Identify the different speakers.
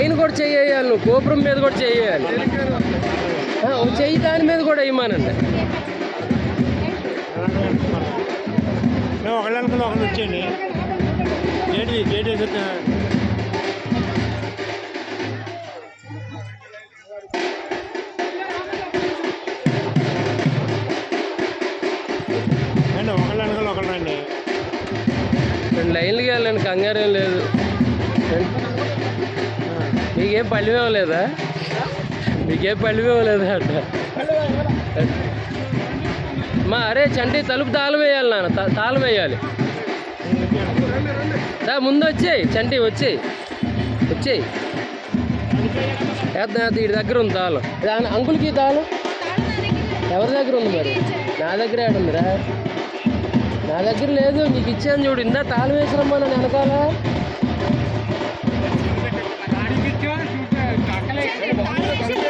Speaker 1: పైన కూడా చెయ్యాలి, నువ్వు గోపురం మీద కూడా చెయ్యాలి, ఒక చెయ్యి దాని మీద కూడా వేయమానండి.
Speaker 2: ఒకళ్ళనుకున్న ఒకళ్ళు వచ్చేయండి. గేట్ వేసి అండి, ఒకళ్ళనుకున్న ఒకళ్ళు రండి.
Speaker 1: 2 లైన్లకి వెళ్ళండి, కంగారేం లేదు. మీకేం పళ్ళు ఇవ్వలేదా? మీకేం పళ్ళు ఇవ్వలేదా అంట. అరే చంటి తలుపు తాళం వేయాలి నాన్న, తాళం వేయాలి. ముందు వచ్చేయి చంటి, వచ్చేయి వీడి దగ్గర ఉంది తాళం. అంకుల్కి తాళం ఎవరి దగ్గర ఉంది మరి? నా దగ్గర ఏడుందిరా? నా దగ్గర లేదు, నీకు ఇచ్చాను చూడు. ఇందా తాళం వేసిరమ్మా నన్ను వెనకాల.